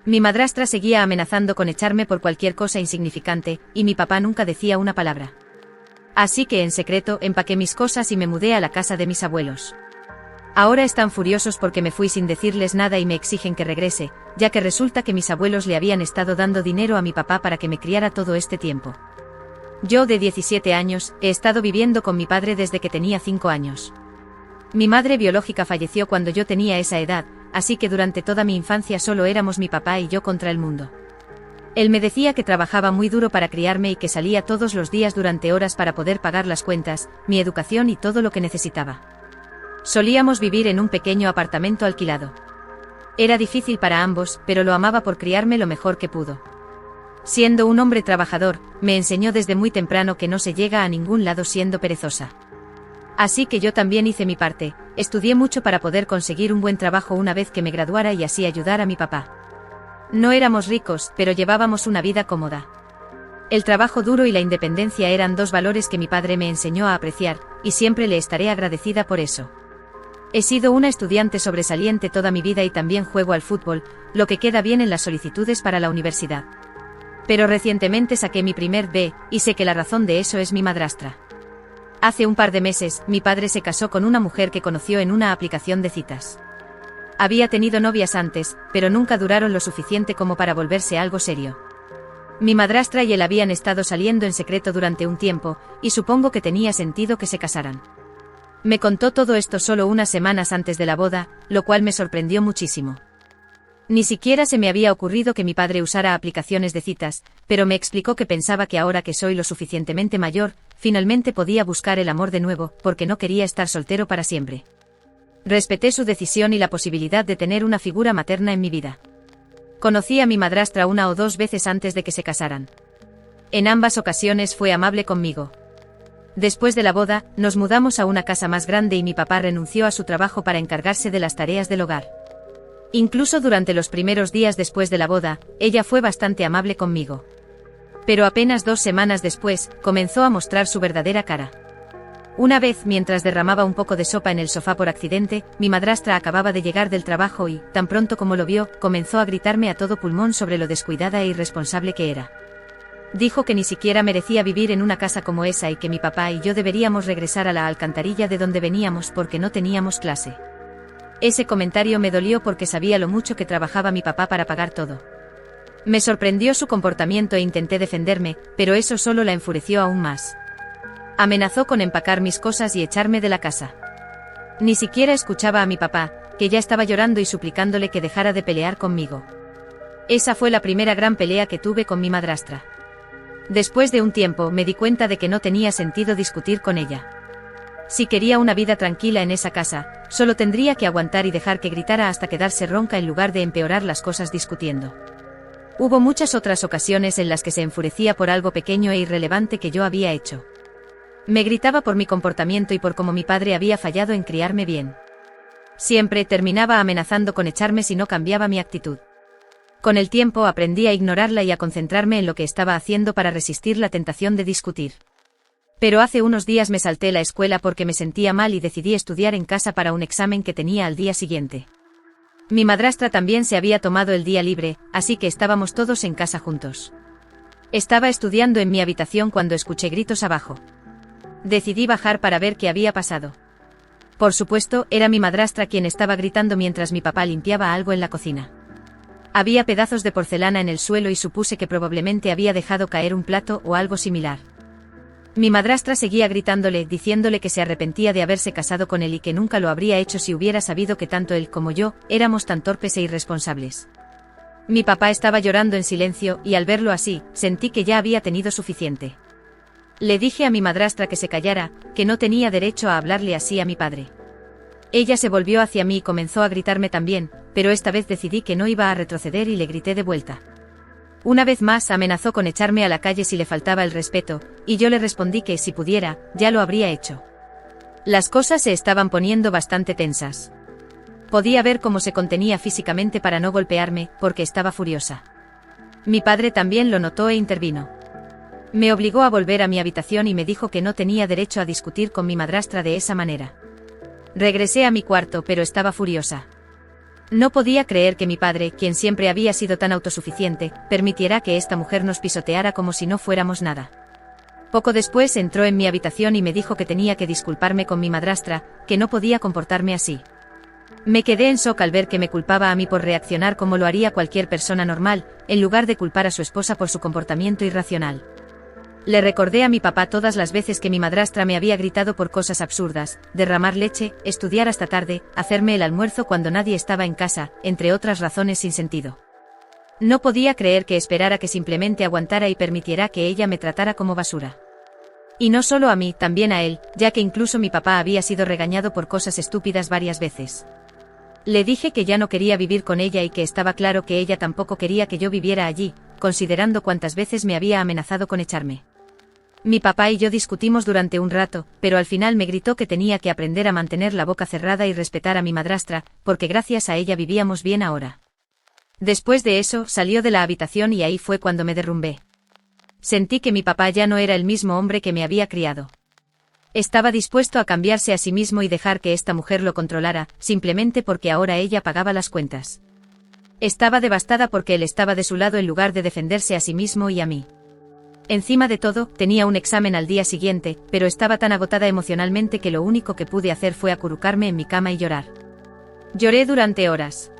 Mi madrastra seguía amenazando con echarme por cualquier cosa insignificante, y mi papá nunca decía una palabra. Así que en secreto empaqué mis cosas y me mudé a la casa de mis abuelos. Ahora están furiosos porque me fui sin decirles nada y me exigen que regrese, ya que resulta que mis abuelos le habían estado dando dinero a mi papá para que me criara todo este tiempo. Yo, de 17 años, he estado viviendo con mi padre desde que tenía 5 años. Mi madre biológica falleció cuando yo tenía esa edad, así que durante toda mi infancia solo éramos mi papá y yo contra el mundo. Él me decía que trabajaba muy duro para criarme y que salía todos los días durante horas para poder pagar las cuentas, mi educación y todo lo que necesitaba. Solíamos vivir en un pequeño apartamento alquilado. Era difícil para ambos, pero lo amaba por criarme lo mejor que pudo. Siendo un hombre trabajador, me enseñó desde muy temprano que no se llega a ningún lado siendo perezosa. Así que yo también hice mi parte, estudié mucho para poder conseguir un buen trabajo una vez que me graduara y así ayudar a mi papá. No éramos ricos, pero llevábamos una vida cómoda. El trabajo duro y la independencia eran dos valores que mi padre me enseñó a apreciar, y siempre le estaré agradecida por eso. He sido una estudiante sobresaliente toda mi vida y también juego al fútbol, lo que queda bien en las solicitudes para la universidad. Pero recientemente saqué mi primer B, y sé que la razón de eso es mi madrastra. Hace un par de meses, mi padre se casó con una mujer que conoció en una aplicación de citas. Había tenido novias antes, pero nunca duraron lo suficiente como para volverse algo serio. Mi madrastra y él habían estado saliendo en secreto durante un tiempo, y supongo que tenía sentido que se casaran. Me contó todo esto solo unas semanas antes de la boda, lo cual me sorprendió muchísimo. Ni siquiera se me había ocurrido que mi padre usara aplicaciones de citas, pero me explicó que pensaba que ahora que soy lo suficientemente mayor, finalmente podía buscar el amor de nuevo, porque no quería estar soltero para siempre. Respeté su decisión y la posibilidad de tener una figura materna en mi vida. Conocí a mi madrastra una o dos veces antes de que se casaran. En ambas ocasiones fue amable conmigo. Después de la boda, nos mudamos a una casa más grande y mi papá renunció a su trabajo para encargarse de las tareas del hogar. Incluso durante los primeros días después de la boda, ella fue bastante amable conmigo. Pero apenas 2 semanas después, comenzó a mostrar su verdadera cara. Una vez, mientras derramaba un poco de sopa en el sofá por accidente, mi madrastra acababa de llegar del trabajo y, tan pronto como lo vio, comenzó a gritarme a todo pulmón sobre lo descuidada e irresponsable que era. Dijo que ni siquiera merecía vivir en una casa como esa y que mi papá y yo deberíamos regresar a la alcantarilla de donde veníamos porque no teníamos clase. Ese comentario me dolió porque sabía lo mucho que trabajaba mi papá para pagar todo. Me sorprendió su comportamiento e intenté defenderme, pero eso solo la enfureció aún más. Amenazó con empacar mis cosas y echarme de la casa. Ni siquiera escuchaba a mi papá, que ya estaba llorando y suplicándole que dejara de pelear conmigo. Esa fue la primera gran pelea que tuve con mi madrastra. Después de un tiempo me di cuenta de que no tenía sentido discutir con ella. Si quería una vida tranquila en esa casa, solo tendría que aguantar y dejar que gritara hasta quedarse ronca en lugar de empeorar las cosas discutiendo. Hubo muchas otras ocasiones en las que se enfurecía por algo pequeño e irrelevante que yo había hecho. Me gritaba por mi comportamiento y por cómo mi padre había fallado en criarme bien. Siempre terminaba amenazando con echarme si no cambiaba mi actitud. Con el tiempo aprendí a ignorarla y a concentrarme en lo que estaba haciendo para resistir la tentación de discutir. Pero hace unos días me salté la escuela porque me sentía mal y decidí estudiar en casa para un examen que tenía al día siguiente. Mi madrastra también se había tomado el día libre, así que estábamos todos en casa juntos. Estaba estudiando en mi habitación cuando escuché gritos abajo. Decidí bajar para ver qué había pasado. Por supuesto, era mi madrastra quien estaba gritando mientras mi papá limpiaba algo en la cocina. Había pedazos de porcelana en el suelo y supuse que probablemente había dejado caer un plato o algo similar. Mi madrastra seguía gritándole, diciéndole que se arrepentía de haberse casado con él y que nunca lo habría hecho si hubiera sabido que tanto él como yo éramos tan torpes e irresponsables. Mi papá estaba llorando en silencio y al verlo así, sentí que ya había tenido suficiente. Le dije a mi madrastra que se callara, que no tenía derecho a hablarle así a mi padre. Ella se volvió hacia mí y comenzó a gritarme también, pero esta vez decidí que no iba a retroceder y le grité de vuelta. Una vez más amenazó con echarme a la calle si le faltaba el respeto, y yo le respondí que si pudiera, ya lo habría hecho. Las cosas se estaban poniendo bastante tensas. Podía ver cómo se contenía físicamente para no golpearme, porque estaba furiosa. Mi padre también lo notó e intervino. Me obligó a volver a mi habitación y me dijo que no tenía derecho a discutir con mi madrastra de esa manera. Regresé a mi cuarto pero estaba furiosa. No podía creer que mi padre, quien siempre había sido tan autosuficiente, permitiera que esta mujer nos pisoteara como si no fuéramos nada. Poco después entró en mi habitación y me dijo que tenía que disculparme con mi madrastra, que no podía comportarme así. Me quedé en shock al ver que me culpaba a mí por reaccionar como lo haría cualquier persona normal, en lugar de culpar a su esposa por su comportamiento irracional. Le recordé a mi papá todas las veces que mi madrastra me había gritado por cosas absurdas: derramar leche, estudiar hasta tarde, hacerme el almuerzo cuando nadie estaba en casa, entre otras razones sin sentido. No podía creer que esperara que simplemente aguantara y permitiera que ella me tratara como basura. Y no solo a mí, también a él, ya que incluso mi papá había sido regañado por cosas estúpidas varias veces. Le dije que ya no quería vivir con ella y que estaba claro que ella tampoco quería que yo viviera allí, considerando cuántas veces me había amenazado con echarme. Mi papá y yo discutimos durante un rato, pero al final me gritó que tenía que aprender a mantener la boca cerrada y respetar a mi madrastra, porque gracias a ella vivíamos bien ahora. Después de eso, salió de la habitación y ahí fue cuando me derrumbé. Sentí que mi papá ya no era el mismo hombre que me había criado. Estaba dispuesto a cambiarse a sí mismo y dejar que esta mujer lo controlara, simplemente porque ahora ella pagaba las cuentas. Estaba devastada porque él estaba de su lado en lugar de defenderse a sí mismo y a mí. Encima de todo, tenía un examen al día siguiente, pero estaba tan agotada emocionalmente que lo único que pude hacer fue acurrucarme en mi cama y llorar. Lloré durante horas.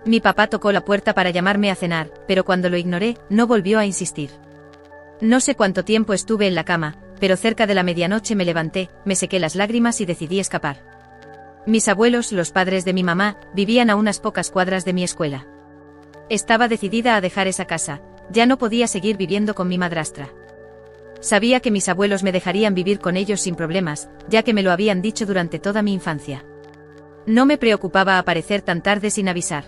Mi papá tocó la puerta para llamarme a cenar, pero cuando lo ignoré, no volvió a insistir. No sé cuánto tiempo estuve en la cama, pero cerca de la medianoche me levanté, me sequé las lágrimas y decidí escapar. Mis abuelos, los padres de mi mamá, vivían a unas pocas cuadras de mi escuela. Estaba decidida a dejar esa casa, ya no podía seguir viviendo con mi madrastra. Sabía que mis abuelos me dejarían vivir con ellos sin problemas, ya que me lo habían dicho durante toda mi infancia. No me preocupaba aparecer tan tarde sin avisar.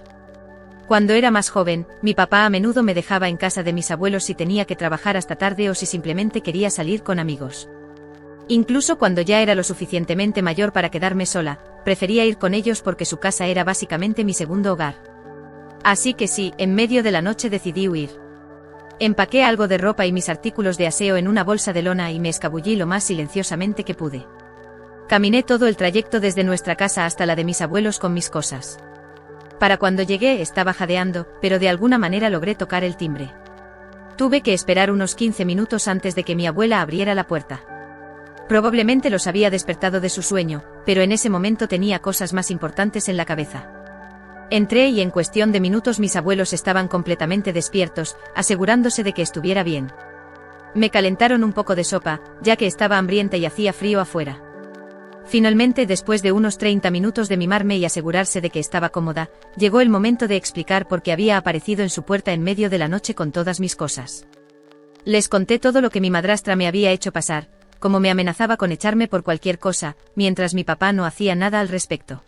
Cuando era más joven, mi papá a menudo me dejaba en casa de mis abuelos si tenía que trabajar hasta tarde o si simplemente quería salir con amigos. Incluso cuando ya era lo suficientemente mayor para quedarme sola, prefería ir con ellos porque su casa era básicamente mi segundo hogar. Así que sí, en medio de la noche decidí huir. Empaqué algo de ropa y mis artículos de aseo en una bolsa de lona y me escabullí lo más silenciosamente que pude. Caminé todo el trayecto desde nuestra casa hasta la de mis abuelos con mis cosas. Para cuando llegué estaba jadeando, pero de alguna manera logré tocar el timbre. Tuve que esperar unos 15 minutos antes de que mi abuela abriera la puerta. Probablemente los había despertado de su sueño, pero en ese momento tenía cosas más importantes en la cabeza. Entré y en cuestión de minutos mis abuelos estaban completamente despiertos, asegurándose de que estuviera bien. Me calentaron un poco de sopa, ya que estaba hambrienta y hacía frío afuera. Finalmente, después de unos 30 minutos de mimarme y asegurarse de que estaba cómoda, llegó el momento de explicar por qué había aparecido en su puerta en medio de la noche con todas mis cosas. Les conté todo lo que mi madrastra me había hecho pasar, cómo me amenazaba con echarme por cualquier cosa, mientras mi papá no hacía nada al respecto.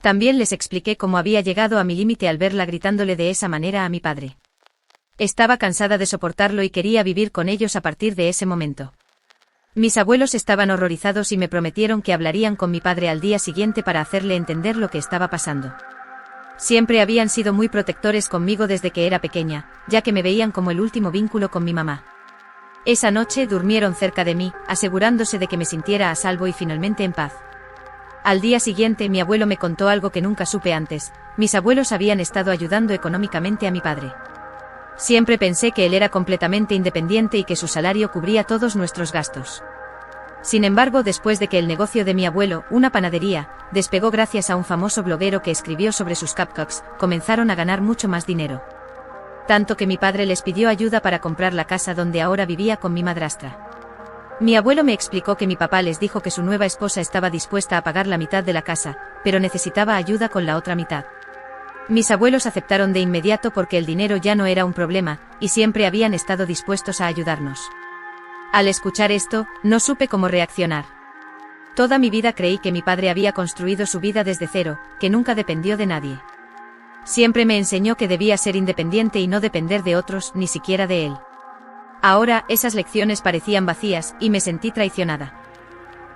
También les expliqué cómo había llegado a mi límite al verla gritándole de esa manera a mi padre. Estaba cansada de soportarlo y quería vivir con ellos a partir de ese momento. Mis abuelos estaban horrorizados y me prometieron que hablarían con mi padre al día siguiente para hacerle entender lo que estaba pasando. Siempre habían sido muy protectores conmigo desde que era pequeña, ya que me veían como el último vínculo con mi mamá. Esa noche durmieron cerca de mí, asegurándose de que me sintiera a salvo y finalmente en paz. Al día siguiente mi abuelo me contó algo que nunca supe antes: mis abuelos habían estado ayudando económicamente a mi padre. Siempre pensé que él era completamente independiente y que su salario cubría todos nuestros gastos. Sin embargo, después de que el negocio de mi abuelo, una panadería, despegó gracias a un famoso bloguero que escribió sobre sus cupcakes, comenzaron a ganar mucho más dinero. Tanto que mi padre les pidió ayuda para comprar la casa donde ahora vivía con mi madrastra. Mi abuelo me explicó que mi papá les dijo que su nueva esposa estaba dispuesta a pagar la mitad de la casa, pero necesitaba ayuda con la otra mitad. Mis abuelos aceptaron de inmediato porque el dinero ya no era un problema, y siempre habían estado dispuestos a ayudarnos. Al escuchar esto, no supe cómo reaccionar. Toda mi vida creí que mi padre había construido su vida desde cero, que nunca dependió de nadie. Siempre me enseñó que debía ser independiente y no depender de otros, ni siquiera de él. Ahora, esas lecciones parecían vacías, y me sentí traicionada.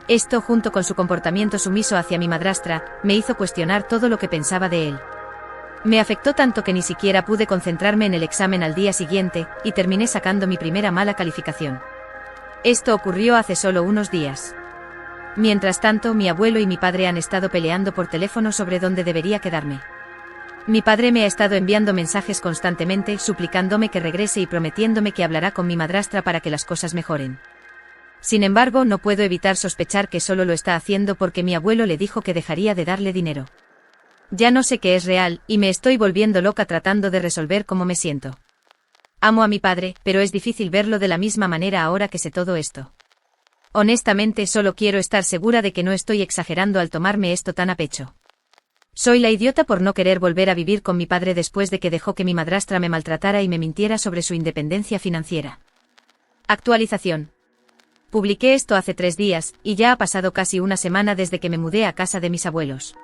Esto, junto con su comportamiento sumiso hacia mi madrastra, me hizo cuestionar todo lo que pensaba de él. Me afectó tanto que ni siquiera pude concentrarme en el examen al día siguiente, y terminé sacando mi primera mala calificación. Esto ocurrió hace solo unos días. Mientras tanto, mi abuelo y mi padre han estado peleando por teléfono sobre dónde debería quedarme. Mi padre me ha estado enviando mensajes constantemente, suplicándome que regrese y prometiéndome que hablará con mi madrastra para que las cosas mejoren. Sin embargo, no puedo evitar sospechar que solo lo está haciendo porque mi abuelo le dijo que dejaría de darle dinero. Ya no sé qué es real, y me estoy volviendo loca tratando de resolver cómo me siento. Amo a mi padre, pero es difícil verlo de la misma manera ahora que sé todo esto. Honestamente, solo quiero estar segura de que no estoy exagerando al tomarme esto tan a pecho. Soy la idiota por no querer volver a vivir con mi padre después de que dejó que mi madrastra me maltratara y me mintiera sobre su independencia financiera. Actualización. Publiqué esto hace 3 días, y ya ha pasado casi una semana desde que me mudé a casa de mis abuelos.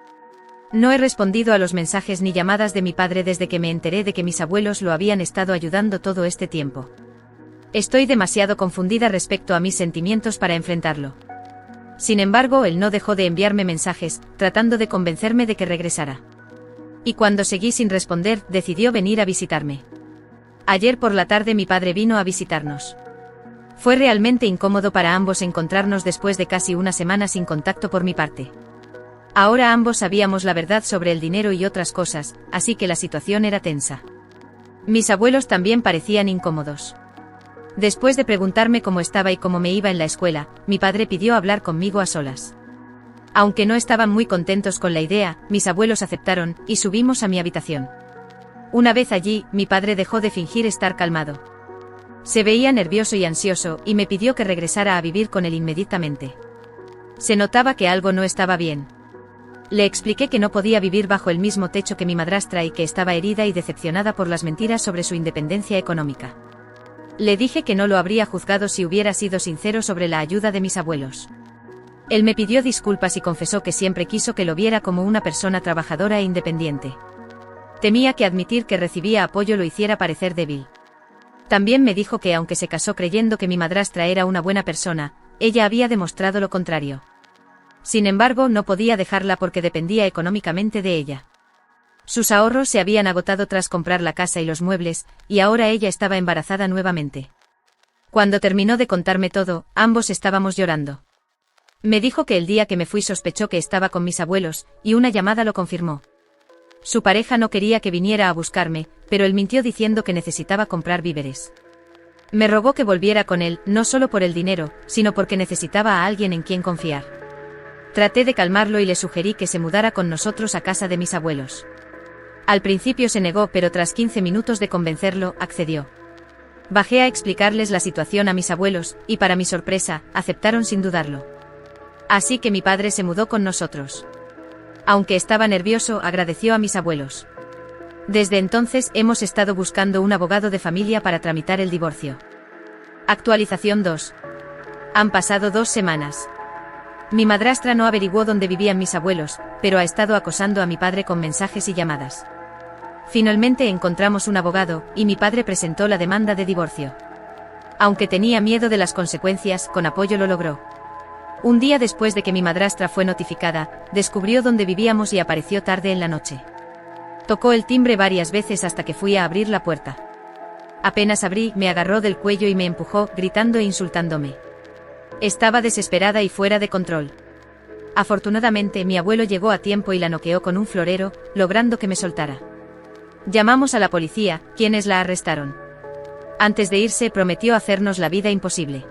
No he respondido a los mensajes ni llamadas de mi padre desde que me enteré de que mis abuelos lo habían estado ayudando todo este tiempo. Estoy demasiado confundida respecto a mis sentimientos para enfrentarlo. Sin embargo, él no dejó de enviarme mensajes, tratando de convencerme de que regresara. Y cuando seguí sin responder, decidió venir a visitarme. Ayer por la tarde mi padre vino a visitarnos. Fue realmente incómodo para ambos encontrarnos después de casi una semana sin contacto por mi parte. Ahora ambos sabíamos la verdad sobre el dinero y otras cosas, así que la situación era tensa. Mis abuelos también parecían incómodos. Después de preguntarme cómo estaba y cómo me iba en la escuela, mi padre pidió hablar conmigo a solas. Aunque no estaban muy contentos con la idea, mis abuelos aceptaron, y subimos a mi habitación. Una vez allí, mi padre dejó de fingir estar calmado. Se veía nervioso y ansioso, y me pidió que regresara a vivir con él inmediatamente. Se notaba que algo no estaba bien. Le expliqué que no podía vivir bajo el mismo techo que mi madrastra y que estaba herida y decepcionada por las mentiras sobre su independencia económica. Le dije que no lo habría juzgado si hubiera sido sincero sobre la ayuda de mis abuelos. Él me pidió disculpas y confesó que siempre quiso que lo viera como una persona trabajadora e independiente. Temía que admitir que recibía apoyo lo hiciera parecer débil. También me dijo que aunque se casó creyendo que mi madrastra era una buena persona, ella había demostrado lo contrario. Sin embargo, no podía dejarla porque dependía económicamente de ella. Sus ahorros se habían agotado tras comprar la casa y los muebles, y ahora ella estaba embarazada nuevamente. Cuando terminó de contarme todo, ambos estábamos llorando. Me dijo que el día que me fui sospechó que estaba con mis abuelos, y una llamada lo confirmó. Su pareja no quería que viniera a buscarme, pero él mintió diciendo que necesitaba comprar víveres. Me rogó que volviera con él, no solo por el dinero, sino porque necesitaba a alguien en quien confiar. Traté de calmarlo y le sugerí que se mudara con nosotros a casa de mis abuelos. Al principio se negó, pero tras 15 minutos de convencerlo, accedió. Bajé a explicarles la situación a mis abuelos, y para mi sorpresa, aceptaron sin dudarlo. Así que mi padre se mudó con nosotros. Aunque estaba nervioso, agradeció a mis abuelos. Desde entonces hemos estado buscando un abogado de familia para tramitar el divorcio. Actualización 2. Han pasado 2 semanas. Mi madrastra no averiguó dónde vivían mis abuelos, pero ha estado acosando a mi padre con mensajes y llamadas. Finalmente encontramos un abogado, y mi padre presentó la demanda de divorcio. Aunque tenía miedo de las consecuencias, con apoyo lo logró. Un día después de que mi madrastra fue notificada, descubrió dónde vivíamos y apareció tarde en la noche. Tocó el timbre varias veces hasta que fui a abrir la puerta. Apenas abrí, me agarró del cuello y me empujó, gritando e insultándome. Estaba desesperada y fuera de control. Afortunadamente, mi abuelo llegó a tiempo y la noqueó con un florero, logrando que me soltara. Llamamos a la policía, quienes la arrestaron. Antes de irse, prometió hacernos la vida imposible.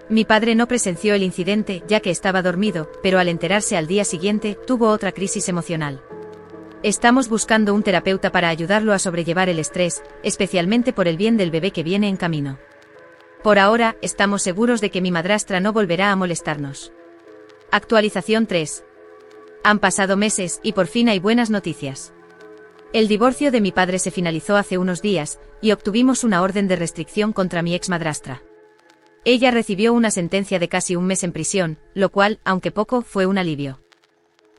Mi padre no presenció el incidente, ya que estaba dormido, pero al enterarse al día siguiente, tuvo otra crisis emocional. Estamos buscando un terapeuta para ayudarlo a sobrellevar el estrés, especialmente por el bien del bebé que viene en camino. Por ahora, estamos seguros de que mi madrastra no volverá a molestarnos. Actualización 3. Han pasado meses, y por fin hay buenas noticias. El divorcio de mi padre se finalizó hace unos días, y obtuvimos una orden de restricción contra mi ex madrastra. Ella recibió una sentencia de casi 1 mes en prisión, lo cual, aunque poco, fue un alivio.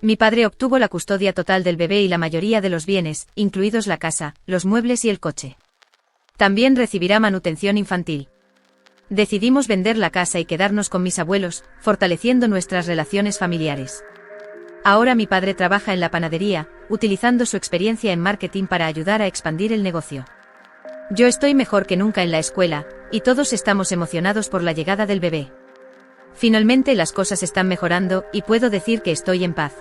Mi padre obtuvo la custodia total del bebé y la mayoría de los bienes, incluidos la casa, los muebles y el coche. También recibirá manutención infantil. Decidimos vender la casa y quedarnos con mis abuelos, fortaleciendo nuestras relaciones familiares. Ahora mi padre trabaja en la panadería, utilizando su experiencia en marketing para ayudar a expandir el negocio. Yo estoy mejor que nunca en la escuela, y todos estamos emocionados por la llegada del bebé. Finalmente las cosas están mejorando, y puedo decir que estoy en paz.